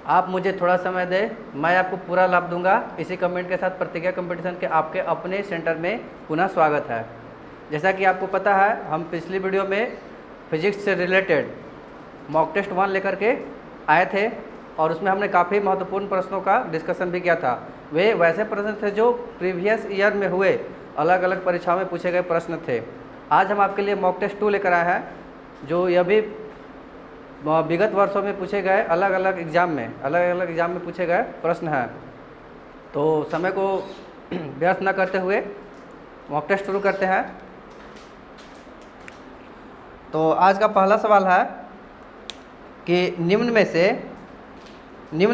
आप मुझे थोड़ा समय दें, मैं आपको पूरा लाभ दूंगा। इसी कमेंट के साथ प्रतिज्ञा कंपटीशन के आपके अपने सेंटर में पुनः स्वागत है। जैसा कि आपको पता है, हम पिछली वीडियो में फिजिक्स से रिलेटेड मॉक टेस्ट 1 लेकर के आए थे और उसमें हमने काफ़ी महत्वपूर्ण प्रश्नों का डिस्कशन भी किया था। वे वैसे प्रश्न थे जो प्रीवियस ईयर में हुए अलग अलग परीक्षाओं में पूछे गए प्रश्न थे। आज हम आपके लिए मॉक टेस्ट 2 लेकर आए हैं, जो यह भी विगत वर्षों में पूछे गए अलग अलग एग्ज़ाम में पूछे गए प्रश्न हैं। तो समय को व्यर्थ न करते हुए मॉक टेस्ट शुरू करते हैं। तो आज का पहला सवाल है कि निम्न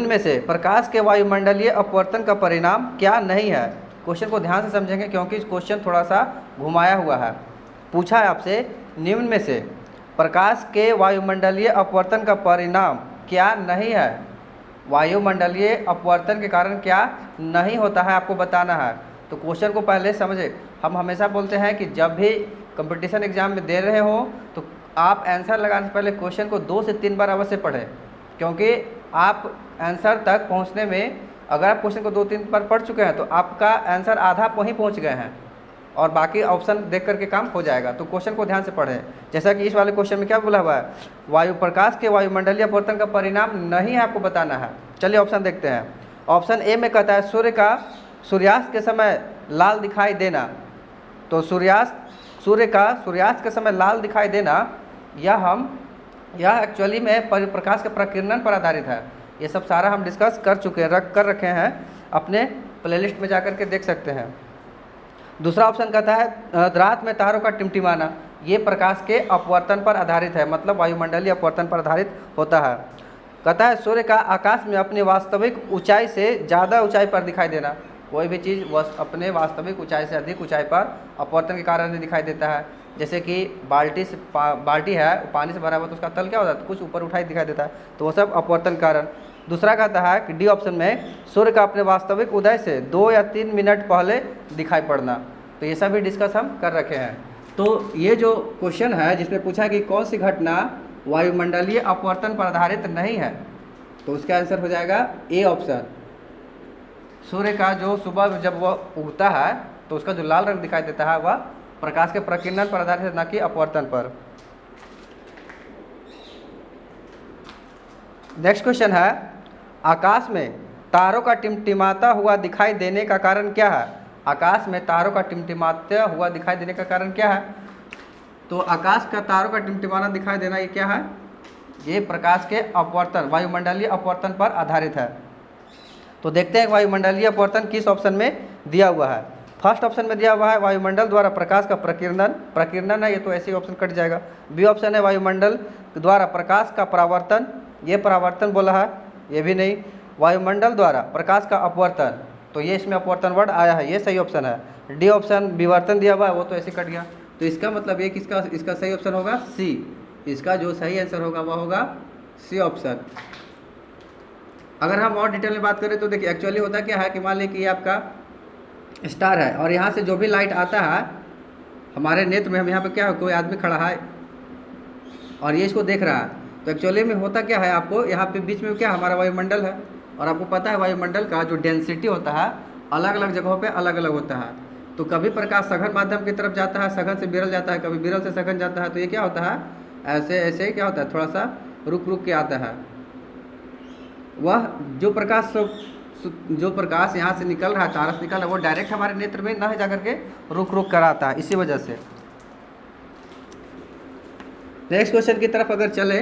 में से प्रकाश के वायुमंडलीय अपवर्तन का परिणाम क्या नहीं है। क्वेश्चन को ध्यान से समझेंगे क्योंकि क्वेश्चन थोड़ा सा घुमाया हुआ है। पूछा है आपसे, निम्न में से प्रकाश के वायुमंडलीय अपवर्तन का परिणाम क्या नहीं है। वायुमंडलीय अपवर्तन के कारण क्या नहीं होता है, आपको बताना है। तो क्वेश्चन को पहले समझे। हम हमेशा बोलते हैं कि जब भी कंपटीशन एग्जाम में दे रहे हो तो आप आंसर लगाने से पहले क्वेश्चन को 2 से 3 बार अवश्य पढ़ें, क्योंकि आप आंसर तक पहुंचने में अगर आप क्वेश्चन को 2-3 बार पढ़ चुके हैं तो आपका आंसर आधा वहीं पहुंच गए हैं और बाकी ऑप्शन देख करके काम हो जाएगा। तो क्वेश्चन को ध्यान से पढ़ें। जैसा कि इस वाले क्वेश्चन में क्या बोला हुआ है, प्रकाश के वायुमंडलीय अपवर्तन का परिणाम नहीं है, आपको बताना है। चलिए ऑप्शन देखते हैं। ऑप्शन ए में कहता है सूर्यास्त के समय लाल दिखाई देना। तो सूर्य का सूर्यास्त के समय लाल दिखाई देना, यह एक्चुअली में प्रकाश के प्रकीर्णन पर आधारित है। ये सब सारा हम डिस्कस कर रखे हैं, अपने प्लेलिस्ट में जाकर के देख सकते हैं। दूसरा ऑप्शन कहता है रात में तारों का टिमटिमाना, ये प्रकाश के अपवर्तन पर आधारित है, मतलब वायुमंडलीय अपवर्तन पर आधारित होता है। कहता है सूर्य का आकाश में अपनी वास्तविक ऊंचाई से ज़्यादा ऊंचाई पर दिखाई देना। कोई भी चीज़ अपने वास्तविक ऊंचाई से अधिक ऊंचाई पर अपवर्तन के कारण दिखाई देता है। जैसे कि बाल्टी है, पानी से भरा हुआ, तो उसका तल क्या होता है, कुछ ऊपर उठाई दिखाई देता है, तो वो सब अपवर्तन कारण। दूसरा कहता है कि डी ऑप्शन में सूर्य का अपने वास्तविक उदय से 2 या 3 मिनट पहले दिखाई पड़ना। तो ये सब भी डिस्कस हम कर रखे हैं। तो ये जो क्वेश्चन है जिसमें पूछा कि कौन सी घटना वायुमंडलीय अपवर्तन पर आधारित नहीं है, तो उसका आंसर हो जाएगा ए ऑप्शन। सूर्य का जो सुबह जब वह उगता है तो उसका जो लाल रंग दिखाई देता है वह प्रकाश के प्रकीर्णन पर आधारित है, न कि अपवर्तन पर। नेक्स्ट क्वेश्चन है, आकाश में तारों का टिमटिमाता हुआ दिखाई देने का कारण क्या है। आकाश में तारों का टिमटिमाता हुआ दिखाई देने का कारण क्या है। तो आकाश का तारों का टिमटिमाना दिखाई देना, ये क्या है, ये प्रकाश के अपवर्तन, वायुमंडलीय अपवर्तन पर आधारित है। तो देखते हैं वायुमंडलीय अपवर्तन किस ऑप्शन में दिया हुआ है। फर्स्ट ऑप्शन में दिया हुआ है वायुमंडल द्वारा प्रकाश का प्रकीर्णन है, ये तो ऐसे ही ऑप्शन कट जाएगा। बी ऑप्शन है वायुमंडल द्वारा प्रकाश का परावर्तन, ये परावर्तन बोला है, ये भी नहीं। वायुमंडल द्वारा प्रकाश का अपवर्तन, तो ये इसमें अपवर्तन वर्ड आया है, ये सही ऑप्शन है। डी ऑप्शन विवर्तन दिया हुआ है, वो तो ऐसे कट गया। तो इसका मतलब ये इसका सही ऑप्शन होगा सी। इसका जो सही आंसर होगा वह होगा सी ऑप्शन। अगर हम और डिटेल में बात करें तो देखिए एक्चुअली होता क्या है कि मान लीजिए कि ये आपका स्टार है और यहाँ से जो भी लाइट आता है हमारे नेत्र में, हम यहाँ पे क्या है, कोई आदमी खड़ा है और ये इसको देख रहा है, तो एक्चुअली में होता क्या है, आपको यहाँ पे बीच में क्या हमारा वायुमंडल है, और आपको पता है वायुमंडल का जो डेंसिटी होता है अलग अलग जगहों पे अलग अलग होता है। तो कभी प्रकाश सघन माध्यम की तरफ जाता है, सघन से विरल जाता है, कभी विरल से सघन जाता है। तो ये क्या होता है, ऐसे ऐसे क्या होता है, थोड़ा सा रुक के आता है। वह जो प्रकाश यहाँ से निकल रहा है, तारा से निकल रहा है, वो डायरेक्ट हमारे नेत्र में ना जा करके रुक कर आता है, इसी वजह से। नेक्स्ट क्वेश्चन की तरफ अगर चले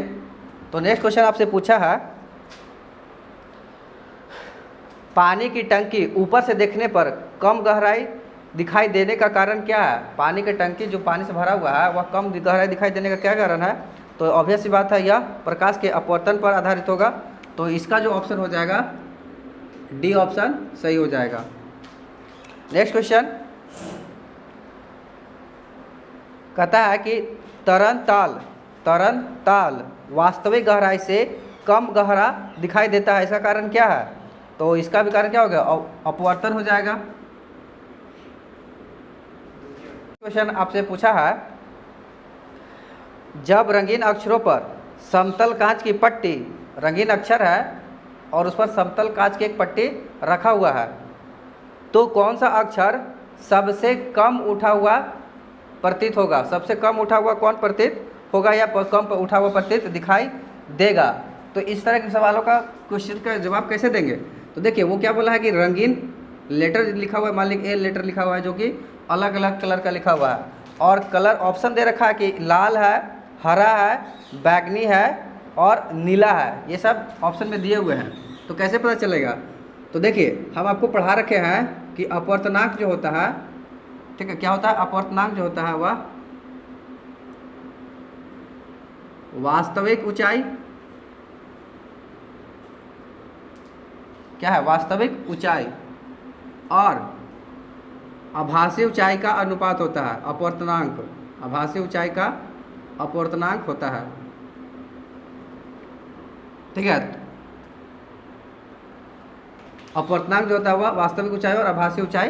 तो नेक्स्ट क्वेश्चन आपसे पूछा है, पानी की टंकी ऊपर से देखने पर कम गहराई दिखाई देने का कारण क्या है। पानी की टंकी जो पानी से भरा हुआ है वह कम गहराई दिखाई देने का क्या कारण है। तो ऑब्वियस सी बात है, यह प्रकाश के अपवर्तन पर आधारित होगा। तो इसका जो ऑप्शन हो जाएगा डी ऑप्शन सही हो जाएगा। नेक्स्ट क्वेश्चन कहता है कि तरन ताल वास्तविक गहराई से कम गहरा दिखाई देता है, इसका कारण क्या है। तो इसका भी कारण क्या होगा, अपवर्तन हो जाएगा। क्वेश्चन आपसे पूछा है, जब रंगीन अक्षरों पर समतल कांच की पट्टी, रंगीन अक्षर है और उस पर समतल कांच की एक पट्टी रखा हुआ है, तो कौन सा अक्षर सबसे कम उठा हुआ प्रतीत होगा? सबसे कम उठा हुआ कौन प्रतीत होगा या कम उठा हुआ प्रतीत दिखाई देगा? तो इस तरह के सवालों का क्वेश्चन का जवाब कैसे देंगे? तो देखिए वो क्या बोला है कि रंगीन लेटर लिखा हुआ है, मान लीजिए ए लेटर लिखा हुआ है जो कि अलग अलग कलर का लिखा हुआ है, और कलर ऑप्शन दे रखा है कि लाल है, हरा है, बैगनी है और नीला है, ये सब ऑप्शन में दिए हुए हैं। तो कैसे पता चलेगा? तो देखिए हम आपको पढ़ा रखे हैं कि अपवर्तनांक जो होता है, ठीक है, क्या होता है? अपवर्तनांक जो होता है वह वास्तविक ऊंचाई, क्या है? वास्तविक ऊंचाई और आभासी ऊंचाई का अनुपात होता है। अपवर्तनांक आभासी ऊंचाई का अपवर्तनांक होता है, ठीक है। अपवर्तनांक जो होता है वह वास्तविक ऊंचाई और आभासी ऊंचाई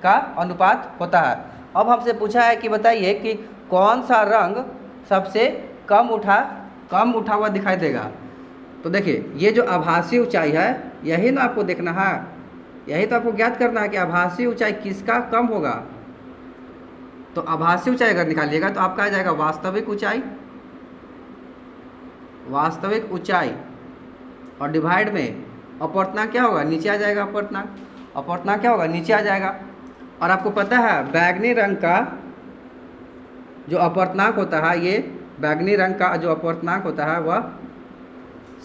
का अनुपात होता है। अब हमसे पूछा है कि बताइए कि कौन सा रंग सबसे कम उठा हुआ दिखाई देगा? तो देखिए ये जो आभासी ऊंचाई है यही ना आपको देखना है, यही तो आपको ज्ञात करना है कि आभासी ऊंचाई किसका कम होगा। तो आभासी ऊंचाई अगर निकालिएगा तो आपका आ जाएगा वास्तविक ऊंचाई, वास्तविक ऊंचाई और डिवाइड में अपवर्तनांक क्या होगा? नीचे आ जाएगा। अपवर्तनांक क्या होगा? नीचे आ जाएगा। और आपको पता है बैगनी रंग का जो अपवर्तनांक होता है, ये बैगनी रंग का जो अपवर्तनांक होता है वह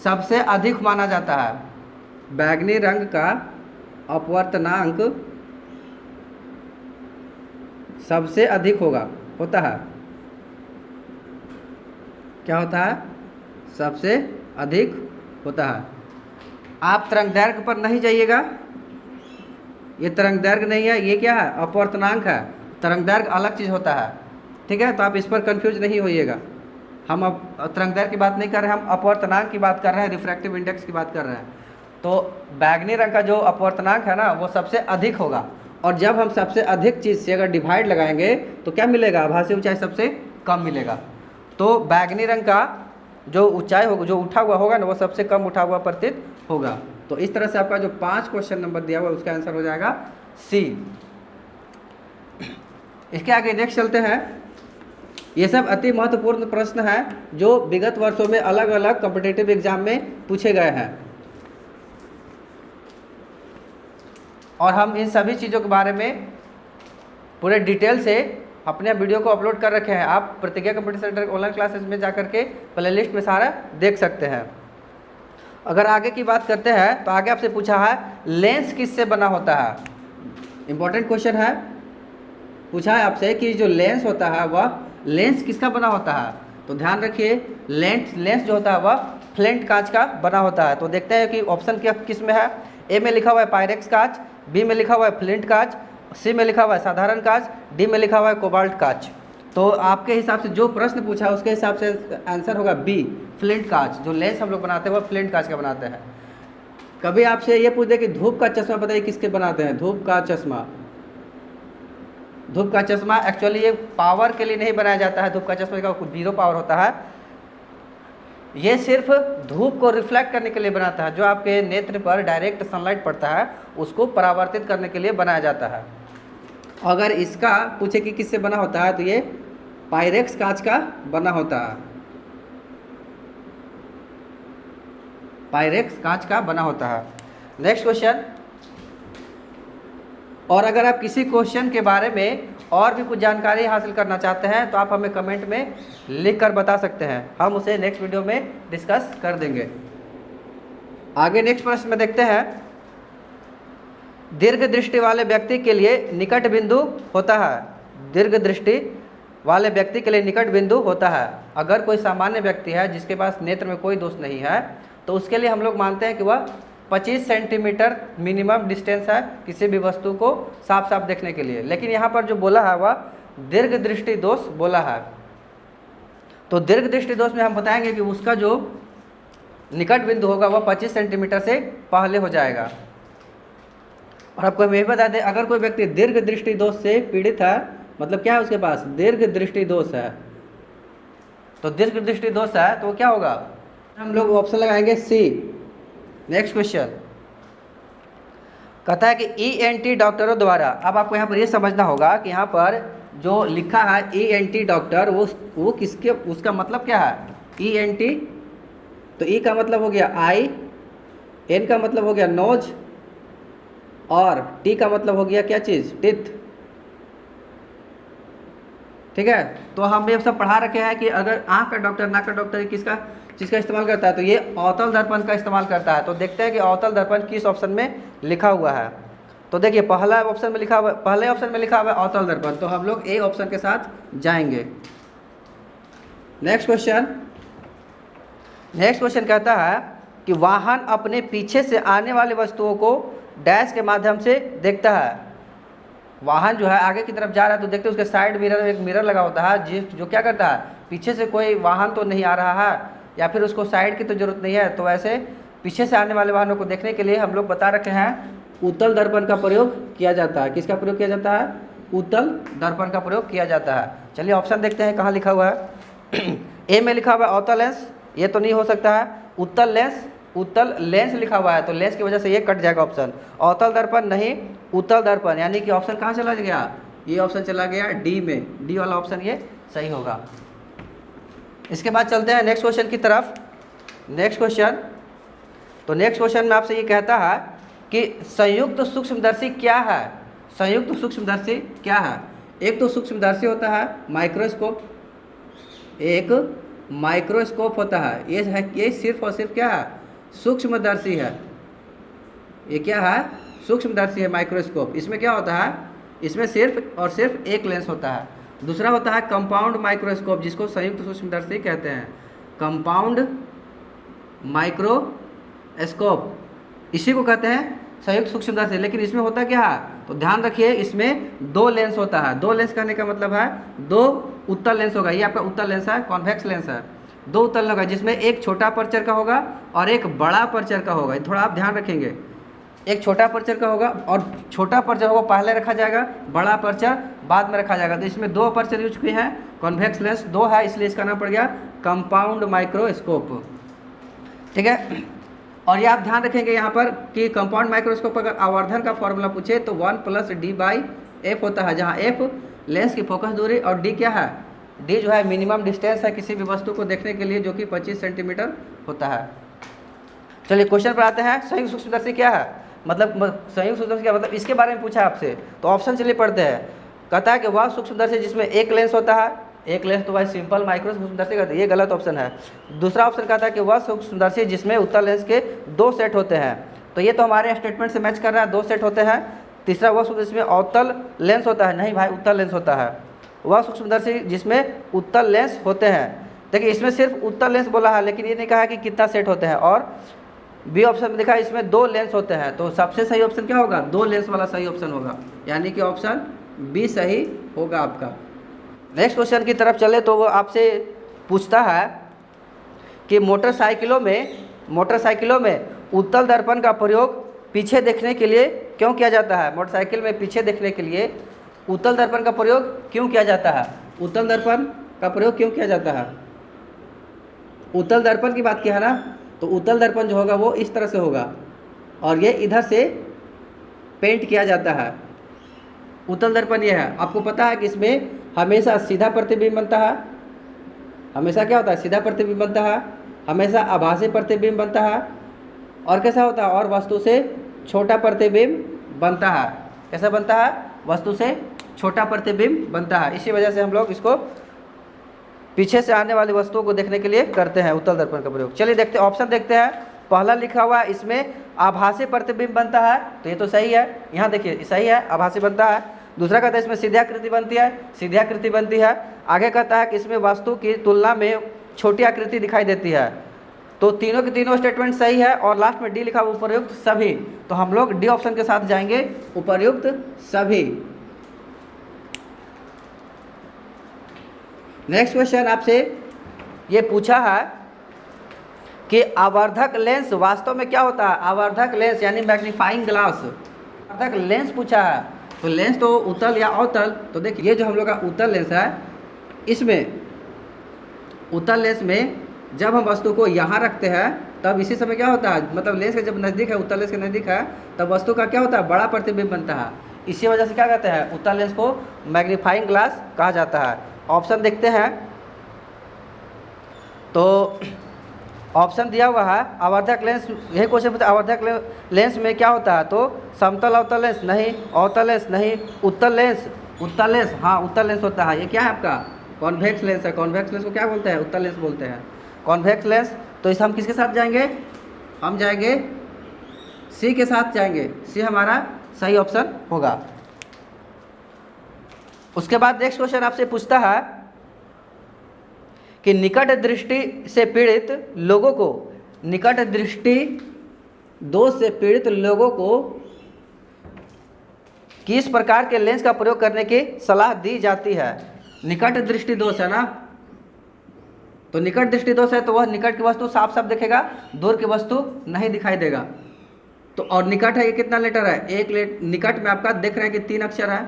सबसे अधिक माना जाता है। बैगनी रंग का अपवर्तनांक सबसे अधिक होता है। क्या होता है? सबसे अधिक होता है। आप तरंगदैर्घ्य पर नहीं जाइएगा, ये तरंगदैर्घ्य नहीं है, ये क्या है? अपवर्तनांक है। तरंगदैर्घ्य अलग चीज़ होता है, ठीक है। तो आप इस पर कंफ्यूज नहीं होइएगा। हम अब तरंगदैर्घ्य की बात नहीं कर रहे हैं, हम अपवर्तनांक की बात कर रहे हैं, रिफ्रैक्टिव इंडेक्स की बात कर रहे हैं। तो बैगनी रंग का जो अपवर्तनांक है ना वो सबसे अधिक होगा, और जब हम सबसे अधिक चीज़ से अगर डिवाइड लगाएंगे तो क्या मिलेगा? आभासी ऊंचाई सबसे कम मिलेगा। तो बैगनी रंग का जो ऊंचाई होगा, जो उठा हुआ होगा ना, वो सबसे कम उठा हुआ प्रतीत होगा। तो इस तरह से आपका जो 5 क्वेश्चन नंबर दिया हुआ उसका आंसर हो जाएगा सी। इसके आगे नेक्स्ट चलते हैं। ये सब अति महत्वपूर्ण प्रश्न हैं जो विगत वर्षों में अलग अलग कॉम्पिटिटिव एग्जाम में पूछे गए हैं, और हम इन सभी चीज़ों के बारे में पूरे डिटेल से अपने वीडियो को अपलोड कर रखे हैं। आप प्रतिज्ञा कंप्यूटर सेंटर ऑनलाइन क्लासेस में जा करके प्लेलिस्ट में सारा देख सकते हैं। अगर आगे की बात करते हैं तो आगे आपसे पूछा है लेंस किससे बना होता है? इंपॉर्टेंट क्वेश्चन है, पूछा है आपसे कि जो लेंस होता है वह लेंस किसका बना होता है? तो ध्यान रखिए लेंस जो होता है वह फ्लिंट कांच का बना होता है। तो देखते हैं कि ऑप्शन क्या किस में है। ए में लिखा हुआ है पायरेक्स कांच, बी में लिखा हुआ है फ्लिंट कांच, सी में लिखा हुआ है साधारण कांच, डी में लिखा हुआ है कोबाल्ट कांच। तो आपके हिसाब से जो प्रश्न पूछा है उसके हिसाब से आंसर होगा बी, फ्लिंट कांच। जो लेंस हम लोग बनाते हैं वह फ्लिंट कांच का बनाते हैं। कभी आपसे ये पूछ दे कि धूप का चश्मा बताइए किसके बनाते हैं? धूप का चश्मा एक्चुअली ये पावर के लिए नहीं बनाया जाता है। धूप का चश्मा का 0 पावर होता है, ये सिर्फ धूप को रिफ्लेक्ट करने के लिए बनाता है। जो आपके नेत्र पर डायरेक्ट सनलाइट पड़ता है उसको परावर्तित करने के लिए बनाया जाता है। अगर इसका पूछे कि किससे बना होता है तो ये पायरेक्स कांच का बना होता है, पायरेक्स कांच का बना होता है। Next question. और अगर आप किसी क्वेश्चन के बारे में और भी कुछ जानकारी हासिल करना चाहते हैं तो आप हमें कमेंट में लिख कर बता सकते हैं, हम उसे नेक्स्ट वीडियो में डिस्कस कर देंगे। आगे नेक्स्ट प्रश्न में देखते हैं। दीर्घ दृष्टि वाले व्यक्ति के लिए निकट बिंदु होता है। दीर्घ दृष्टि वाले व्यक्ति के लिए निकट बिंदु होता है। अगर कोई सामान्य व्यक्ति है जिसके पास नेत्र में कोई दोष नहीं है तो उसके लिए हम लोग मानते हैं कि वह 25 सेंटीमीटर मिनिमम डिस्टेंस है किसी भी वस्तु को साफ साफ देखने के लिए। लेकिन यहाँ पर जो बोला है वह दीर्घ दृष्टि दोष बोला है। तो दीर्घ दृष्टि दोष में हम बताएंगे कि उसका जो निकट बिंदु होगा वह 25 सेंटीमीटर से पहले हो जाएगा। और आपको हम ये बता दें, अगर कोई व्यक्ति दीर्घ दृष्टि दोष से पीड़ित है, मतलब क्या है उसके पास? दीर्घ दृष्टि दोष है। तो दीर्घ दृष्टि दोष है तो क्या होगा? हम लोग ऑप्शन लगाएंगे सी, नेक्स्ट क्वेश्चन कहता है कि ENT डॉक्टरों द्वारा, अब आपको यहाँ पर ये समझना होगा कि यहाँ पर जो लिखा है ENT डॉक्टर, वो किसके, उसका मतलब क्या है ENT। तो E का मतलब हो गया आई, N का मतलब हो गया नोज, और T का मतलब हो गया क्या चीज़, टिथ। ठीक है, तो हम ये सब पढ़ा रखे हैं कि अगर आँख का डॉक्टर, नाक का डॉक्टर किसका इस्तेमाल करता है, तो ये अवतल दर्पण का इस्तेमाल करता है। तो देखते हैं कि अवतल दर्पण किस ऑप्शन में लिखा हुआ है। तो देखिए पहले ऑप्शन में लिखा हुआ है अवतल दर्पण, तो हम लोग ए ऑप्शन के साथ जाएंगे। नेक्स्ट क्वेश्चन कहता है कि वाहन अपने पीछे से आने वाली वस्तुओं को डैश के माध्यम से देखता है। वाहन जो है आगे की तरफ जा रहा है तो देखते हैं उसके साइड मिरर, एक मिरर लगा होता है जो क्या करता है, पीछे से कोई वाहन तो नहीं आ रहा है या फिर उसको साइड की तो जरूरत नहीं है, तो ऐसे पीछे से आने वाले वाहनों को देखने के लिए हम लोग बता रखे हैं उत्तल दर्पण का प्रयोग किया जाता है। किसका प्रयोग किया जाता है, उत्तल दर्पण का प्रयोग किया जाता है। चलिए ऑप्शन देखते हैं कहाँ लिखा हुआ है। ए में लिखा हुआ है अवतल लेंस, ये तो नहीं हो सकता है। उत्तल लेंस लिखा हुआ है तो लेंस की वजह से ये कट जाएगा ऑप्शन। अवतल दर्पण नहीं, उत्तल दर्पण, यानी कि ऑप्शन कहाँ चला गया, ये ऑप्शन चला गया डी में। डी वाला ऑप्शन ये सही होगा। इसके बाद चलते हैं नेक्स्ट क्वेश्चन की तरफ। नेक्स्ट क्वेश्चन में आपसे ये कहता है कि संयुक्त सूक्ष्मदर्शी क्या है। संयुक्त सूक्ष्मदर्शी क्या है, एक तो सूक्ष्मदर्शी होता है माइक्रोस्कोप, एक माइक्रोस्कोप होता है, ये सिर्फ और सिर्फ क्या है, सूक्ष्मदर्शी है। ये क्या है, सूक्ष्मदर्शी है माइक्रोस्कोप। इसमें क्या होता है, इसमें सिर्फ और सिर्फ एक लेंस होता है। दूसरा होता है कंपाउंड माइक्रोस्कोप, जिसको संयुक्त सूक्ष्मदर्शी कहते हैं। कंपाउंड माइक्रोस्कोप इसी को कहते हैं संयुक्त सूक्ष्मदर्शी। लेकिन इसमें होता क्या है, तो ध्यान रखिए इसमें दो लेंस होता है। दो लेंस कहने का मतलब है दो उत्तल लेंस होगा। ये आपका उत्तल लेंस है, कॉन्वेक्स लेंस है। दो उत्तल होगा जिसमें एक छोटा अपर्चर का होगा और एक बड़ा अपर्चर का होगा। थोड़ा आप ध्यान रखेंगे, एक छोटा अपर्चर का होगा और छोटा अपर्चर होगा पहले रखा जाएगा, बड़ा अपर्चर बाद में रखा जाएगा। तो इसमें दो अपर्चर यूज किए हैं, कॉन्वेक्स लेंस दो है, इसलिए इसका नाम पड़ गया कंपाउंड माइक्रोस्कोप। ठीक है, और ये आप ध्यान रखेंगे यहाँ पर कि कंपाउंड माइक्रोस्कोप अगर आवर्धन का फॉर्मूला पूछे तो 1+D/F होता है, जहाँ F लेंस की फोकस दूरी और D क्या है, D जो है मिनिमम डिस्टेंस है किसी भी वस्तु को देखने के लिए, जो कि 25 सेंटीमीटर होता है। चलिए क्वेश्चन पर आते हैं। संयुक्त सूक्ष्मदर्शी क्या है, मतलब संयुक्त सूक्ष्मदर्शी क्या मतलब, इसके बारे में पूछा आपसे तो ऑप्शन चलिए पढ़ते हैं। कहता है कि वह सूक्ष्मदर्शी जिसमें एक लेंस होता है, एक लेंस तो भाई सिंपल माइक्रो सूक्ष्मदर्शी कहते हैं, ये गलत ऑप्शन है। दूसरा ऑप्शन कहता है कि वह सूक्ष्मदर्शी जिसमें उत्तल लेंस के दो सेट होते हैं, तो ये तो हमारे स्टेटमेंट से मैच कर रहा है, दो सेट होते हैं। तीसरा वह सूक्ष्मदर्शी जिसमें अवतल लेंस होता है, नहीं भाई उत्तल लेंस होता है। वह सूक्ष्मदर्शी जिसमें उत्तल लेंस होते हैं, देखिए इसमें सिर्फ उत्तल लेंस बोला है लेकिन ये नहीं कहा कि कितना सेट होते हैं। और बी ऑप्शन में देखा इसमें दो लेंस होते हैं, तो सबसे सही ऑप्शन क्या होगा, दो लेंस वाला सही ऑप्शन होगा, यानी कि ऑप्शन बी सही होगा आपका। नेक्स्ट क्वेश्चन की तरफ चले तो वो आपसे पूछता है कि मोटरसाइकिलों में उत्तल दर्पण का प्रयोग पीछे देखने के लिए क्यों किया जाता है। मोटरसाइकिल में पीछे देखने के लिए उत्तल दर्पण का प्रयोग क्यों किया जाता है। उत्तल दर्पण का प्रयोग क्यों किया जाता है, उत्तल दर्पण की बात किया है ना, तो उत्तल दर्पण जो होगा वो इस तरह से होगा और ये इधर से पेंट किया जाता है। उत्तल दर्पण ये है, आपको पता है कि इसमें हमेशा सीधा प्रतिबिंब बनता है, हमेशा क्या होता है, सीधा प्रतिबिंब बनता है, हमेशा आभासी प्रतिबिंब बनता है, और कैसा होता है, और वस्तु से छोटा प्रतिबिंब बनता है। कैसा बनता है, वस्तु से छोटा प्रतिबिंब बनता है। इसी वजह से हम लोग इसको पीछे से आने वाली वस्तुओं को देखने के लिए करते हैं उत्तल दर्पण का प्रयोग। चलिए देखते हैं, ऑप्शन देखते हैं। पहला लिखा हुआ है इसमें आभासी प्रतिबिंब बनता है, तो ये तो सही है, यहाँ देखिए सही है, आभासी बनता है। दूसरा कहता है इसमें सीधाकृति बनती है, सीधाकृति बनती है। आगे कहता है कि इसमें वस्तु की तुलना में छोटी आकृति दिखाई देती है, तो तीनों के तीनों स्टेटमेंट सही है। और लास्ट में डी लिखा हुआ उपर्युक्त सभी, तो हम लोग डी ऑप्शन के साथ जाएंगे, उपर्युक्त सभी। नेक्स्ट क्वेश्चन आपसे ये पूछा है कि आवर्धक लेंस वास्तव में क्या होता है। आवर्धक लेंस यानी मैग्नीफाइंग ग्लास, आवर्धक लेंस पूछा है, तो लेंस तो उत्तल या अवतल, तो देखिए ये जो हम लोग का उत्तल लेंस है, इसमें उत्तल लेंस में जब हम वस्तु को यहाँ रखते हैं तब इसी समय क्या होता है, मतलब लेंस के जब नज़दीक है, उत्तल लेंस के नज़दीक है, तब वस्तु का क्या होता है, बड़ा प्रतिबिंब बनता है। इसी वजह से क्या कहते हैं, उत्तल लेंस को मैग्नीफाइंग ग्लास कहा जाता है। ऑप्शन देखते हैं, तो ऑप्शन दिया हुआ है आवर्धक लेंस, यही क्वेश्चन पूछा, आवर्धक लेंस में क्या होता है, तो समतल अवतल लेंस नहीं, अवतल लेंस नहीं, उत्तल लेंस, उत्तल लेंस, हाँ उत्तल लेंस होता है। ये क्या है आपका, कॉन्वेक्स लेंस है। कॉन्वेक्स लेंस को क्या बोलते हैं, उत्तल लेंस बोलते हैं, कॉन्वेक्स लेंस। तो इस हम किसके साथ जाएंगे, हम जाएंगे सी के साथ जाएंगे, सी हमारा सही ऑप्शन होगा। उसके बाद नेक्स्ट क्वेश्चन आपसे पूछता है कि निकट दृष्टि से पीड़ित लोगों को, निकट दृष्टि दोष से पीड़ित लोगों को किस प्रकार के लेंस का प्रयोग करने की सलाह दी जाती है। निकट दृष्टि दोष है ना, तो निकट दृष्टि दोष है तो वह निकट की वस्तु साफ साफ दिखेगा, दूर की वस्तु नहीं दिखाई देगा। तो और निकट है, ये कितना लेटर है, एक निकट में आपका देख रहे हैं कि 3 अक्षर है,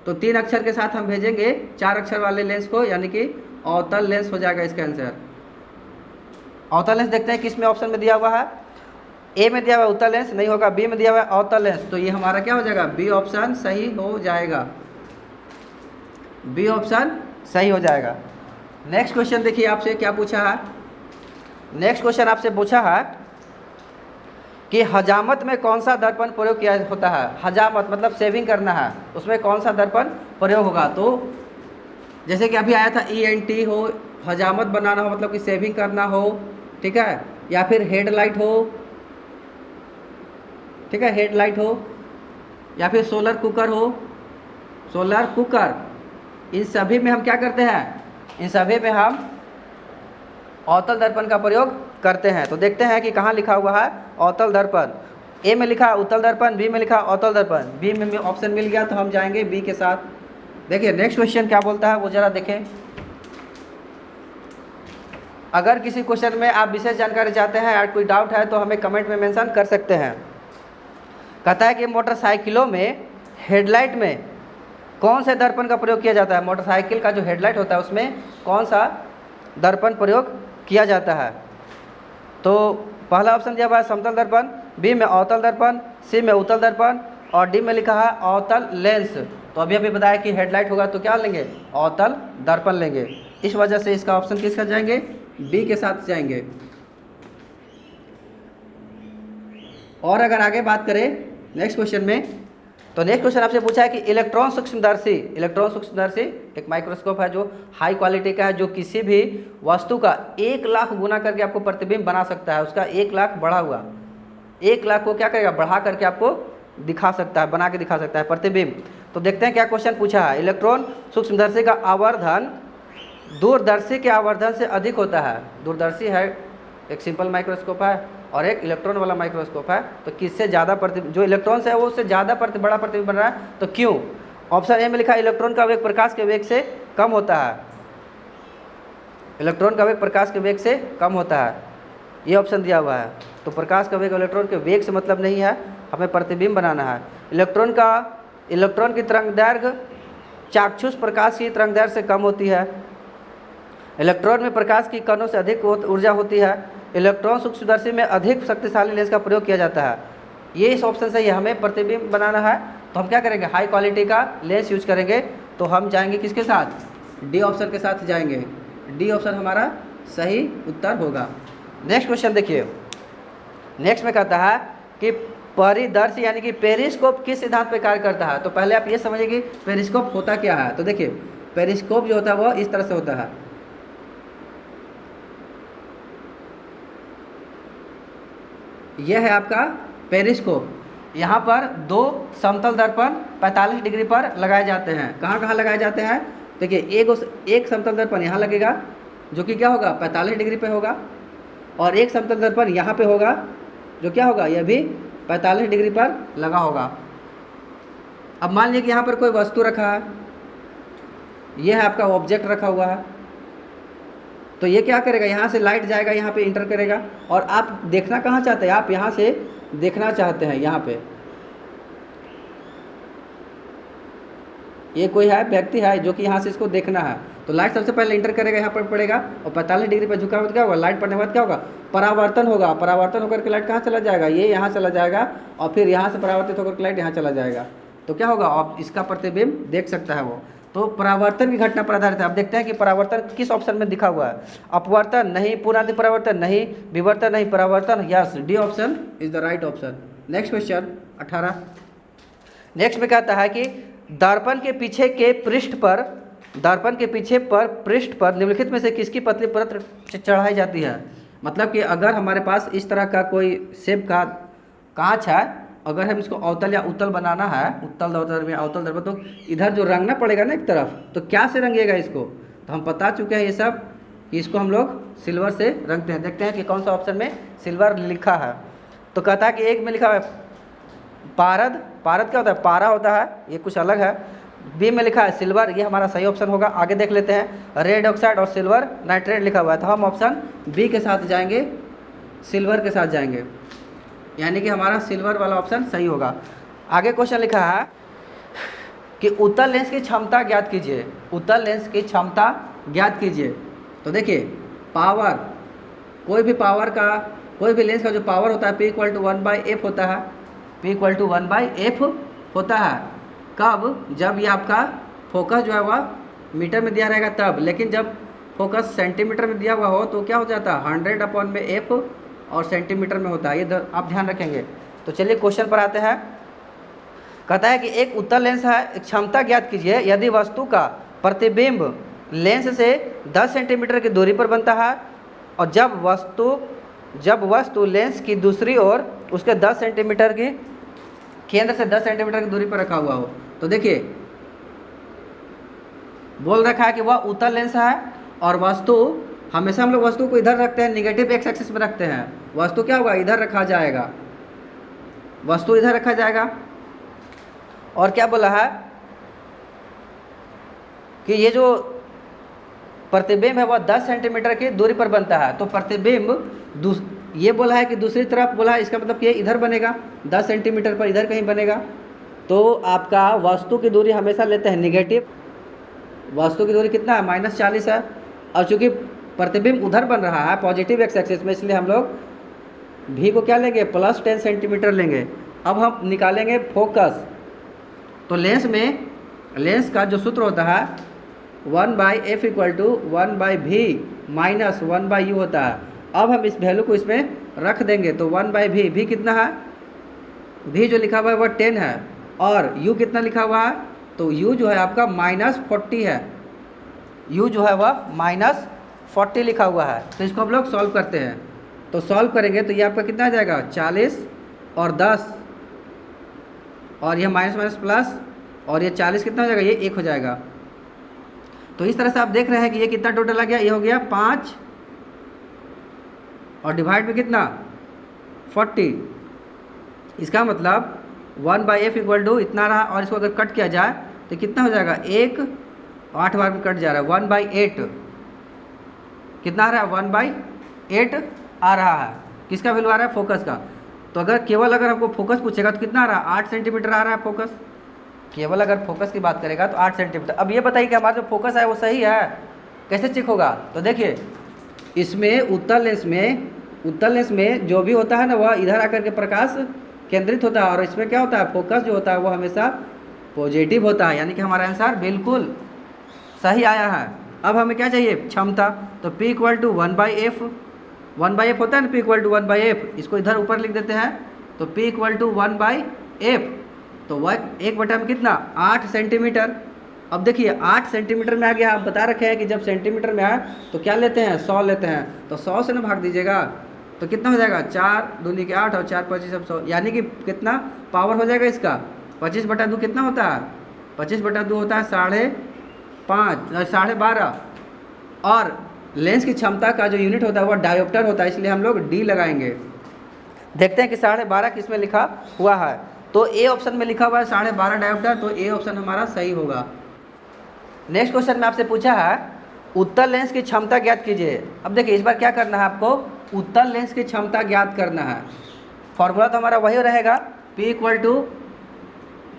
तो 3 अक्षर के साथ हम भेजेंगे 4 अक्षर वाले लेंस को, यानी कि अवतल लेंस हो जाएगा इसका आंसर। अवतल लेंस देखते हैं किस में ऑप्शन में दिया हुआ है, ए में दिया हुआ है उत्तल लेंस नहीं होगा, बी में दिया हुआ है अवतल लेंस, तो ये हमारा क्या हो जाएगा, बी ऑप्शन सही हो जाएगा, बी ऑप्शन सही हो जाएगा। नेक्स्ट क्वेश्चन देखिए आपसे क्या पूछा है, नेक्स्ट क्वेश्चन आपसे पूछा है कि हजामत में कौन सा दर्पण प्रयोग किया होता है। हजामत मतलब सेविंग करना है, उसमें कौन सा दर्पण प्रयोग होगा। तो जैसे कि अभी आया था ENT हो, हजामत बनाना हो मतलब कि सेविंग करना हो, ठीक है, या फिर हेडलाइट हो, ठीक है, हेडलाइट हो, या फिर सोलर कुकर हो, सोलर कुकर, इन सभी में हम क्या करते हैं, इन सभी में हम अवतल दर्पण का प्रयोग करते हैं। तो देखते हैं कि कहाँ लिखा हुआ है अवतल दर्पण। ए में लिखा उत्तल दर्पण, बी में लिखा अवतल दर्पण, बी में ऑप्शन मिल गया तो हम जाएंगे बी के साथ। देखिए नेक्स्ट क्वेश्चन क्या बोलता है वो जरा देखें। अगर किसी क्वेश्चन में आप विशेष जानकारी चाहते हैं या कोई डाउट है तो हमें कमेंट में मेंशन कर सकते हैं। कहता है कि मोटरसाइकिलों में हेडलाइट में कौन से दर्पण का प्रयोग किया जाता है। मोटरसाइकिल का जो हेडलाइट होता है उसमें कौन सा दर्पण प्रयोग किया जाता है। तो पहला ऑप्शन दिया हुआ है समतल दर्पण, बी में अवतल दर्पण, सी में उत्तल दर्पण और डी में लिखा है अवतल लेंस। तो अभी बताया कि हेडलाइट होगा तो क्या लेंगे, अवतल दर्पण लेंगे। इस वजह से इसका ऑप्शन किसका जाएंगे, बी के साथ जाएंगे। और अगर आगे बात करें नेक्स्ट क्वेश्चन में, तो नेक्स्ट क्वेश्चन आपसे पूछा है कि इलेक्ट्रॉन सूक्ष्मदर्शी, इलेक्ट्रॉन सूक्ष्मदर्शी एक माइक्रोस्कोप है जो हाई क्वालिटी का है, जो किसी भी वस्तु का 1 लाख गुना करके आपको प्रतिबिंब बना सकता है। उसका 1 लाख बढ़ा हुआ, 1 लाख को क्या करेगा, बढ़ा करके आपको दिखा सकता है, बना के दिखा सकता है प्रतिबिंब। तो देखते हैं क्या क्वेश्चन पूछा है। इलेक्ट्रॉन सूक्ष्मदर्शी का आवर्धन दूरदर्शी के आवर्धन से अधिक होता है। दूरदर्शी है एक सिंपल माइक्रोस्कोप है और एक इलेक्ट्रॉन वाला माइक्रोस्कोप है, तो किससे ज़्यादा प्रतिबिंब, जो इलेक्ट्रॉन से है वो उससे ज़्यादा बड़ा प्रतिबिंब बन रहा है, तो क्यों। ऑप्शन ए में लिखा है इलेक्ट्रॉन का वेग प्रकाश के वेग से कम होता है, इलेक्ट्रॉन का वेग प्रकाश के वेग से कम होता है, ये ऑप्शन दिया हुआ है। तो प्रकाश का वेग इलेक्ट्रॉन के वेग से मतलब नहीं है, हमें प्रतिबिंब बनाना है। इलेक्ट्रॉन की तरंग दैर्घ्य चाक्षुष प्रकाश की तरंग दैर्घ्य से कम होती है। इलेक्ट्रॉन में प्रकाश की कणों से अधिक ऊर्जा होती है। इलेक्ट्रॉन सूक्ष्मदर्शी में अधिक शक्तिशाली लेंस का प्रयोग किया जाता है। ये इस ऑप्शन से ही हमें प्रतिबिंब बनाना है, तो हम क्या करेंगे, हाई क्वालिटी का लेंस यूज करेंगे। तो हम जाएंगे किसके साथ, डी ऑप्शन के साथ जाएंगे। डी ऑप्शन हमारा सही उत्तर होगा। नेक्स्ट क्वेश्चन देखिए, नेक्स्ट में कहता है कि परिदर्शी यानी कि पेरिस्कोप किस सिद्धांत पे कार्य करता है। तो पहले आप ये समझिए कि पेरिस्कोप होता क्या है। तो देखिए पेरिस्कोप जो होता है वो इस तरह से होता है, यह है आपका पेरिस्कोप। यहाँ पर 2 समतल दर्पण 45 डिग्री पर लगाए जाते हैं। कहाँ कहाँ लगाए जाते हैं, देखिए एक समतल दर्पण यहाँ लगेगा जो कि क्या होगा 45 डिग्री पे होगा, और एक समतल दर्पण यहाँ पे होगा जो क्या होगा, यह भी 45 डिग्री पर लगा होगा। अब मान लीजिए कि यहाँ पर कोई वस्तु रखा है, यह है आपका ऑब्जेक्ट रखा हुआ है, तो ये क्या करेगा, यहाँ से लाइट जाएगा, यहाँ पे इंटर करेगा, और आप देखना कहाँ चाहते हैं, आप यहाँ से देखना चाहते हैं, यहाँ पे ये कोई है व्यक्ति है जो कि यहाँ से इसको देखना है, तो लाइट सबसे पहले इंटर करेगा, यहाँ पर पड़ेगा और 45 डिग्री पर झुका हुआ तो क्या होगा, लाइट पड़ने के बाद क्या होगा, परावर्तन होगा। परावर्तन होकर के लाइट कहाँ चला जाएगा, ये यहाँ चला जाएगा और फिर यहाँ से परावर्तित होकर के लाइट यहाँ चला जाएगा। तो क्या होगा, आप इसका प्रतिबिंब देख सकता है वो। तो परावर्तन की घटना पर आधारित है। अब देखते हैं कि परावर्तन किस ऑप्शन में दिखा हुआ है। अपवर्तन नहीं, पूर्णांतिक परावर्तन नहीं, विवर्तन नहीं, परावर्तन yes, D option is the right option. Next question 18। Next में कहता है कि दर्पण के पीछे के पृष्ठ पर, दर्पण के पीछे पर पृष्ठ पर निम्नलिखित में से किसकी पतली परत चढ़ाई जाती है। मतलब कि अगर हमारे पास इस तरह का कोई शेप का कांच है, अगर हम इसको अवतल या उत्तल बनाना है, उत्तल दर्पण में अवतल दर्पण, तो इधर जो रंगना पड़ेगा ना एक तरफ, तो क्या से रंगेगा इसको, तो हम बता चुके हैं ये सब कि इसको हम लोग सिल्वर से रंगते हैं। देखते हैं कि कौन सा ऑप्शन में सिल्वर लिखा है। तो कहता है कि एक में लिखा है पारद, पारद क्या होता है, पारा होता है, ये कुछ अलग है। बी में लिखा है सिल्वर, ये हमारा सही ऑप्शन होगा। आगे देख लेते हैं, रेड ऑक्साइड और सिल्वर नाइट्रेट लिखा हुआ है, तो हम ऑप्शन बी के साथ जाएंगे, सिल्वर के साथ जाएंगे, यानी कि हमारा सिल्वर वाला ऑप्शन सही होगा। आगे क्वेश्चन लिखा है कि उत्तल लेंस की क्षमता ज्ञात कीजिए, उत्तल लेंस की क्षमता ज्ञात कीजिए। तो देखिए पावर, कोई भी पावर का, कोई भी लेंस का जो पावर होता है P = 1/f होता है, P = 1/f होता है। कब, जब ये आपका फोकस जो है वह मीटर में दिया रहेगा तब, लेकिन जब फोकस सेंटीमीटर में दिया हुआ हो तो क्या हो जाता है, 100/f और सेंटीमीटर में होता है, ये आप ध्यान रखेंगे। तो चलिए क्वेश्चन पर आते हैं। कहता है कि एक उत्तल लेंस है, क्षमता ज्ञात कीजिए यदि वस्तु का प्रतिबिंब लेंस से 10 सेंटीमीटर की दूरी पर बनता है और जब वस्तु लेंस की दूसरी ओर उसके 10 सेंटीमीटर की केंद्र से 10 सेंटीमीटर की दूरी पर रखा हुआ हो। तो देखिए बोल रखा है कि वह उत्तल लेंस है और वस्तु, हमेशा हम लोग वस्तु को इधर रखते हैं, निगेटिव एक्स एक्सिस में रखते हैं। वस्तु क्या होगा, इधर रखा जाएगा, वस्तु इधर रखा जाएगा। और क्या बोला है कि ये जो प्रतिबिंब है वह 10 सेंटीमीटर की दूरी पर बनता है। तो प्रतिबिंब ये बोला है कि दूसरी तरफ बोला है, इसका मतलब कि ये इधर बनेगा, 10 सेंटीमीटर पर इधर कहीं बनेगा। तो आपका वस्तु की दूरी हमेशा लेते हैं निगेटिव, वस्तु की दूरी कितना है, -40 है। और चूँकि प्रतिबिंब उधर बन रहा है पॉजिटिव एक्स एक्सिस में, इसलिए हम लोग भी को क्या लेंगे, +10 सेंटीमीटर लेंगे। अब हम निकालेंगे फोकस। तो लेंस में, लेंस का जो सूत्र होता है 1/f = 1/v - 1/u होता है। अब हम इस वैल्यू को इसमें रख देंगे, तो 1/v, v कितना है, v जो लिखा हुआ है वह 10 है, और u कितना लिखा हुआ है, तो u जो है आपका -40 है, u जो है वह -40 लिखा हुआ है। तो इसको हम लोग सॉल्व करते हैं। तो सॉल्व करेंगे तो ये आपका कितना आ जाएगा, 40 और 10, और यह माइनस प्लस, और ये 40 कितना हो जाएगा, ये 1 हो जाएगा। तो इस तरह से आप देख रहे हैं कि ये कितना टोटल आ गया, ये हो गया 5 और डिवाइड में कितना 40। इसका मतलब 1/f = इतना रहा, और इसको अगर कट किया जाए तो कितना हो जाएगा, 1 8 बार में कट जा रहा है, 1/8 कितना आ रहा है, 1/8 आ रहा है। किसका वैल्यू आ रहा है, फोकस का। तो अगर हमको फोकस पूछेगा तो कितना आ रहा है, 8 सेंटीमीटर आ रहा है फोकस। केवल अगर फोकस की बात करेगा तो 8 सेंटीमीटर। अब ये बताइए कि हमारा जो फोकस है वो सही है, कैसे चेक होगा। तो देखिए इसमें उत्तल लेंस में जो भी होता है ना, वह इधर आकर के प्रकाश केंद्रित होता है, और इसमें क्या होता है, फोकस जो होता है वो हमेशा पॉजिटिव होता है, यानी कि हमारा आंसर बिल्कुल सही आया है। अब हमें क्या चाहिए, क्षमता। तो P = 1/f, 1/f होता है ना, P = 1/f, इसको इधर ऊपर लिख देते हैं। तो P = 1/f, तो वह 1/, में कितना, 8 सेंटीमीटर। अब देखिए 8 सेंटीमीटर में आ गया। आप बता रखे हैं कि जब सेंटीमीटर में आए तो क्या लेते हैं, 100 लेते हैं। तो 100 से ना भाग दीजिएगा तो कितना हो जाएगा, 4 दूनी के 8 और 4 25 अब 100, यानी कि कितना पावर हो जाएगा इसका, 25/2 कितना होता है, 25/2 होता है 12.5। और लेंस की क्षमता का जो यूनिट होता है वह डायोप्टर होता है, इसलिए हम लोग डी लगाएंगे। देखते हैं कि 12.5 किस में लिखा हुआ है। तो ए ऑप्शन में लिखा हुआ है 12.5 डायोप्टर, तो ए ऑप्शन हमारा सही होगा। नेक्स्ट क्वेश्चन में आपसे पूछा है उत्तल लेंस की क्षमता ज्ञात कीजिए। अब देखिए इस बार क्या करना है आपको, उत्तल लेंस की क्षमता ज्ञात करना है। फॉर्मूला तो हमारा वही रहेगा, P =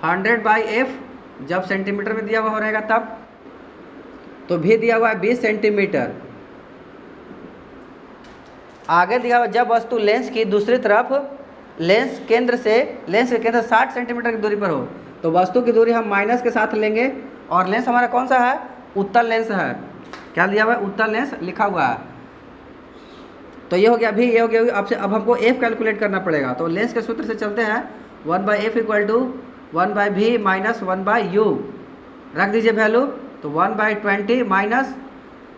100/f, जब सेंटीमीटर में दिया हुआ रहेगा तब। तो भी दिया हुआ है 20 सेंटीमीटर। आगे दिया हुआ जब वस्तु लेंस की दूसरी तरफ लेंस के केंद्र से 60 सेंटीमीटर की दूरी पर हो, तो वस्तु की दूरी हम माइनस के साथ लेंगे। और लेंस हमारा कौन सा है? उत्तल लेंस है। क्या दिया हुआ है? उत्तल लेंस लिखा हुआ है। तो ये हो गया भी, ये हो गया आपसे। अब हमको एफ कैलकुलेट करना पड़ेगा। तो लेंस के सूत्र से चलते हैं, 1/f = 1/v माइनस 1/u। रख दीजिए वैल्यू। तो 1/20 माइनस,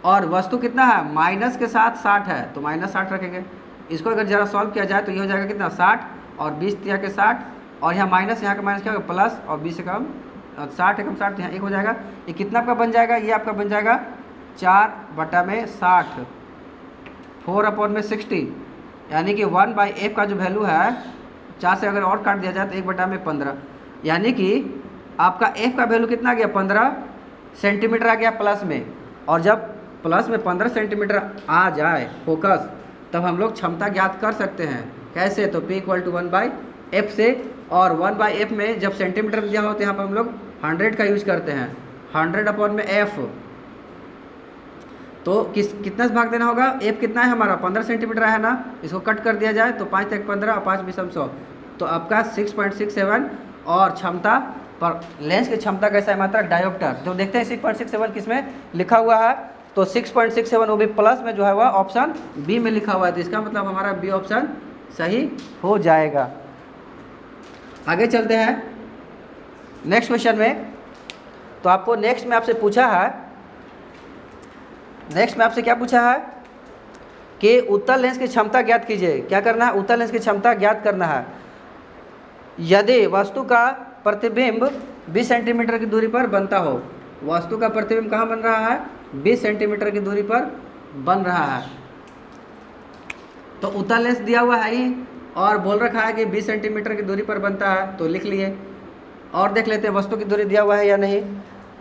और वस्तु कितना है? माइनस के साथ 60 है, तो -60 रखेंगे। इसको अगर जरा सॉल्व किया जाए तो ये हो जाएगा कितना? 60 और 20 दिया के 60, और यहाँ माइनस, यहाँ का माइनस क्या होगा? प्लस, और 20 से कम 60 एकम 60, तो यहाँ 1 हो जाएगा। ये कितना आपका बन जाएगा? ये आपका बन जाएगा 4/60, 4/60, यानी कि 1/f का जो वैल्यू है 4 से अगर और काट दिया जाए तो 1/15, यानी कि आपका f का वैल्यू कितना आ गया? 15 सेंटीमीटर आ गया प्लस में। और जब प्लस में 15 सेंटीमीटर आ जाए फोकस, तब हम लोग क्षमता ज्ञात कर सकते हैं। कैसे? तो P = 1/f से, और 1/f में जब सेंटीमीटर में दिया हो तो यहाँ पर हम लोग 100 का यूज करते हैं, 100/f। तो कितना से भाग देना होगा? f कितना है हमारा? 15 सेंटीमीटर है ना, इसको कट कर दिया जाए तो 5 × 15 और 5 × 20 100, तो आपका 6.67। और क्षमता पर लेंस की क्षमता कैसा है? मात्रा डायोप्टर। तो देखते हैं 6.67 किसमें लिखा हुआ है। तो 6.67 वो भी प्लस में जो है वह ऑप्शन बी में लिखा हुआ है, तो इसका मतलब हमारा बी ऑप्शन सही हो जाएगा। आगे चलते हैं नेक्स्ट क्वेश्चन में। तो आपको नेक्स्ट में आपसे पूछा है, नेक्स्ट में आपसे क्या पूछा है कि उत्तल लेंस की क्षमता ज्ञात कीजिए। क्या करना है? उत्तल लेंस की क्षमता ज्ञात करना है। यदि वस्तु का प्रतिबिंब 20 सेंटीमीटर की दूरी पर बनता हो, वस्तु का प्रतिबिंब कहाँ बन रहा है? 20 सेंटीमीटर की दूरी पर बन रहा है। तो उत्तल लेंस दिया हुआ है ही, और बोल रखा है कि 20 सेंटीमीटर की दूरी पर बनता है, तो लिख लिए। और देख लेते हैं वस्तु की दूरी दिया हुआ है या नहीं।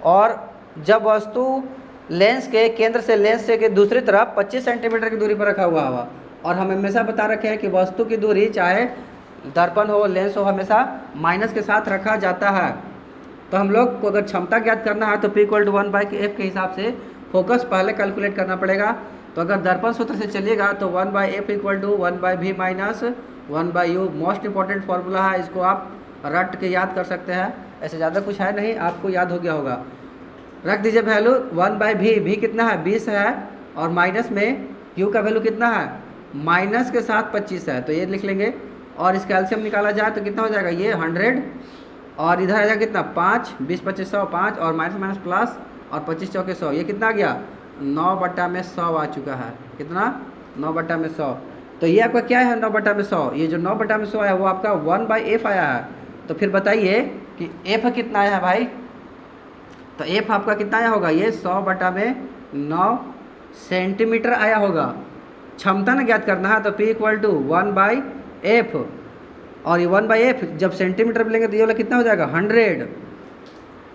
और जब वस्तु लेंस के केंद्र से लेंस से के दूसरी तरफ 25 सेंटीमीटर की दूरी पर रखा हुआ होगा, और हम हमेशा बता रखे हैं कि वस्तु की दूरी चाहे दर्पण हो लेंस हो हमेशा माइनस के साथ रखा जाता है। तो हम लोग को अगर क्षमता ज्ञात करना है तो P = 1/f के हिसाब से फोकस पहले कैलकुलेट करना पड़ेगा। तो अगर दर्पण सूत्र से चलिएगा तो 1/f = 1/v minus 1/u most important formula है, इसको आप रट के याद कर सकते हैं। ऐसे ज़्यादा कुछ है नहीं, आपको याद हो गया होगा। रख दीजिए वैल्यू 1/v, v कितना है? 20 है, और माइनस में u का वैल्यू कितना है? माइनस के साथ 25 है, तो ये लिख लेंगे। और इस कैल्शियम निकाला जाए तो कितना हो जाएगा? ये 100, और इधर आ जाएगा कितना? 5, 20 × 25 100, 5 और माइनस प्लस, और 25 × 4 100, ये कितना आ गया? 9/100 आ चुका है। कितना? 9/100। तो ये आपका क्या है? 9/100। ये जो 9/100 आया वो आपका 1/f आया है। तो फिर बताइए कि f कितना आया है भाई? तो f आपका कितना आया होगा? ये 100/9 सेंटीमीटर आया होगा। क्षमता ना ज्ञात करना है, तो P = 1/f, और ये 1/f जब सेंटीमीटर में लेंगे तो ये वाला कितना हो जाएगा? 100।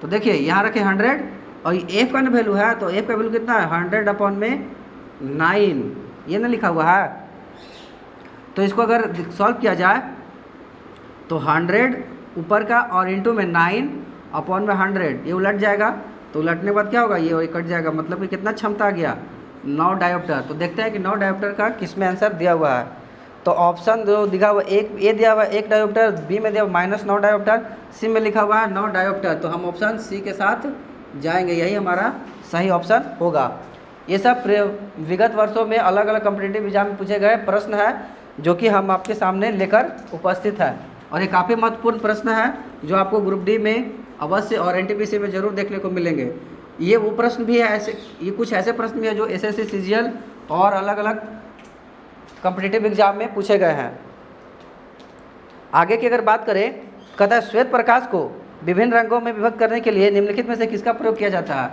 तो देखिए यहाँ रखे 100, और ये f का ना वैल्यू है, तो f का वैल्यू कितना है? 100/9, ये ना लिखा हुआ है। तो इसको अगर सॉल्व किया जाए तो 100 ऊपर का और इंटू में 9/100, ये उलट जाएगा। तो उलटने के बाद क्या होगा? ये कट जाएगा, मतलब कि कितना क्षमता आ गया? 9 डायोप्टर। तो देखते हैं कि 9 डायोप्टर का किस में आंसर दिया हुआ है। तो ऑप्शन जो दिखा हुआ एक ए दिया हुआ 1 डायोप्टर, बी में दिया हुआ -9 डायोप्टर, सी में लिखा हुआ है 9 डायोप्टर। तो हम ऑप्शन सी के साथ जाएंगे, यही हमारा सही ऑप्शन होगा। ये सब विगत वर्षों में अलग अलग कॉम्पिटिटिव एग्जाम में पूछे गए प्रश्न है, जो कि हम आपके सामने लेकर उपस्थित है। और ये काफ़ी महत्वपूर्ण प्रश्न है जो आपको ग्रुप डी में अवश्य और एनटीपीसी में ज़रूर देखने को मिलेंगे। ये वो प्रश्न भी है ऐसे, ये कुछ ऐसे प्रश्न भी है जो एसएससी, सीजीएल और अलग अलग कॉम्पिटिटिव एग्जाम में पूछे गए हैं। आगे की अगर बात करें, कहता है श्वेत प्रकाश को विभिन्न रंगों में विभक्त करने के लिए निम्नलिखित में से किसका प्रयोग किया जाता है।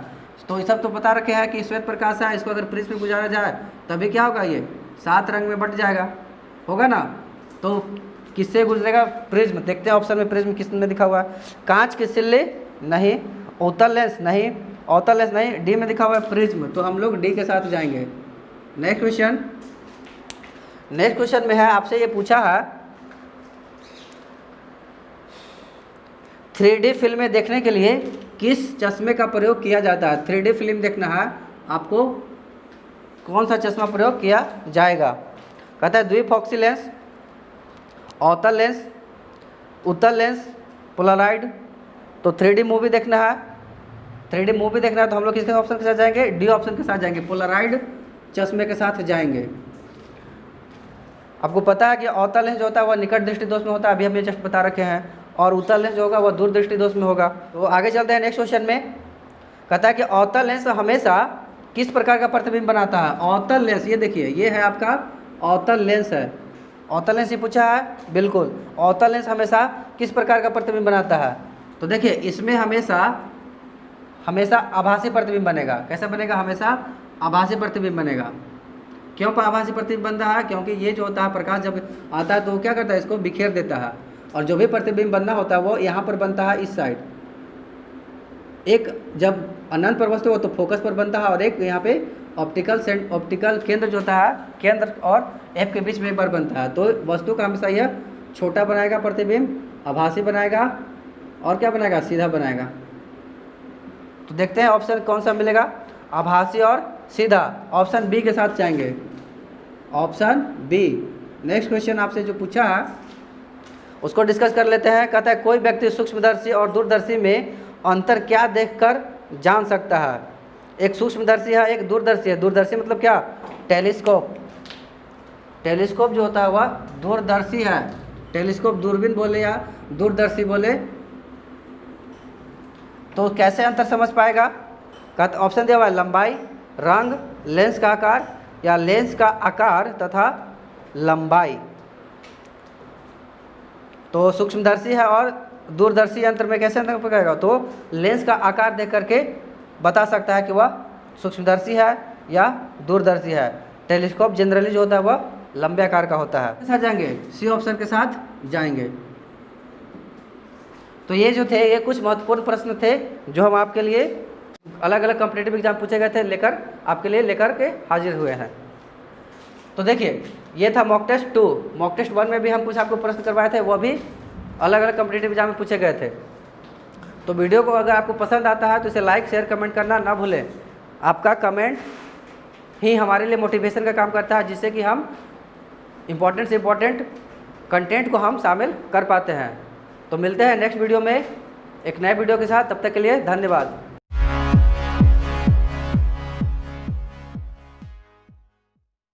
तो ये सब तो पता रखे हैं कि श्वेत प्रकाश है, इसको अगर प्रिज्म में गुजारा जाए तभी क्या होगा? ये 7 रंग में बट जाएगा, होगा ना। तो किससे गुजरेगा? प्रिज्म। देखते हैं ऑप्शन में प्रिज्म किस में दिखा हुआ है? कांच की सिल्ली नहीं, उत्तल लेंस नहीं, अवतल लेंस नहीं, डी में दिखा हुआ है प्रिज्म। तो हम लोग डी के साथ जाएंगे। नेक्स्ट क्वेश्चन में है, आपसे ये पूछा है 3D फिल्में देखने के लिए किस चश्मे का प्रयोग किया जाता है? 3D फिल्म देखना है आपको, कौन सा चश्मा प्रयोग किया जाएगा? कहता है द्विफॉक्सी लेंस, अवतल लेंस, उत्तल लेंस, पोलराइड। तो 3D मूवी देखना है, 3D मूवी देखना है तो हम लोग किसके ऑप्शन के साथ जाएंगे? डी ऑप्शन के साथ जाएंगे, पोलराइड चश्मे के साथ जाएंगे। आपको पता है कि अवतल लेंस जो होता है वह निकट दृष्टि दोष में होता है, अभी हम ये जस्ट बता रखे हैं, और उत्तल लेंस जो होगा वह दूर दृष्टि दोष में होगा। तो आगे चलते हैं नेक्स्ट क्वेश्चन में। कहता है कि अवतल लेंस हमेशा किस प्रकार का प्रतिबिंब बनाता है? अवतल लेंस, ये देखिए ये है आपका अवतल लेंस है, अवतल लेंस ही पूछा है, बिल्कुल। अवतल लेंस हमेशा किस प्रकार का प्रतिबिंब बनाता है? तो देखिए इसमें हमेशा आभासी प्रतिबिंब बनेगा। कैसा बनेगा? हमेशा आभासी प्रतिबिंब बनेगा। क्यों आभासी प्रतिबिंब बन रहा है? क्योंकि ये जो होता है प्रकाश जब आता है तो वो क्या करता है? इसको बिखेर देता है, और जो भी प्रतिबिंब बनना होता है वो यहाँ पर बनता है इस साइड। एक जब अनंत पर वस्तु हो तो फोकस पर बनता है, और एक यहाँ पे ऑप्टिकल केंद्र जो होता है, केंद्र और एफ के बीच में एक बार बनता है। तो वस्तु का हमेशा यह छोटा बनाएगा प्रतिबिंब, आभासी बनाएगा, और क्या बनाएगा? सीधा बनाएगा। तो देखते हैं ऑप्शन कौन सा मिलेगा, आभासी और सीधा। ऑप्शन बी के साथ जाएंगे, ऑप्शन बी। नेक्स्ट क्वेश्चन आपसे जो पूछा है उसको डिस्कस कर लेते हैं। कहता है कोई व्यक्ति सूक्ष्मदर्शी और दूरदर्शी में अंतर क्या देखकर जान सकता है? एक सूक्ष्मदर्शी है, एक दूरदर्शी है। दूरदर्शी मतलब क्या? टेलीस्कोप। टेलीस्कोप जो होता है वह दूरदर्शी है। टेलीस्कोप दूरबीन बोले या दूरदर्शी बोले, तो कैसे अंतर समझ पाएगा? कहता ऑप्शन दिया हुआ है लंबाई, रंग, लेंस का आकार, या लेंस का आकार तथा लंबाई। तो सूक्ष्मदर्शी है और दूरदर्शी यंत्र में कैसे अंतर पड़ेगा? तो लेंस का आकार देख करके बता सकता है कि वह सूक्ष्मदर्शी है या दूरदर्शी है। टेलीस्कोप जनरली जो होता है वह लंबे आकार का होता है। साथ जाएंगे, सी ऑप्शन के साथ जाएंगे। तो ये जो थे ये कुछ महत्वपूर्ण प्रश्न थे जो हम आपके लिए अलग अलग कॉम्पिटिटिव एग्जाम पूछे गए थे आपके लिए लेकर के हाजिर हुए हैं। तो देखिए ये था मॉक टेस्ट 2। मॉक टेस्ट 1 में भी हम कुछ आपको प्रश्न करवाए थे, वो भी अलग अलग कॉम्पिटिटिव एग्जाम में पूछे गए थे। तो वीडियो को अगर आपको पसंद आता है तो इसे लाइक शेयर कमेंट करना ना भूलें। आपका कमेंट ही हमारे लिए मोटिवेशन का काम करता है, जिससे कि हम इम्पोर्टेंट से इम्पोर्टेंट कंटेंट को हम शामिल कर पाते हैं। तो मिलते हैं नेक्स्ट वीडियो में एक नए वीडियो के साथ, तब तक के लिए धन्यवाद।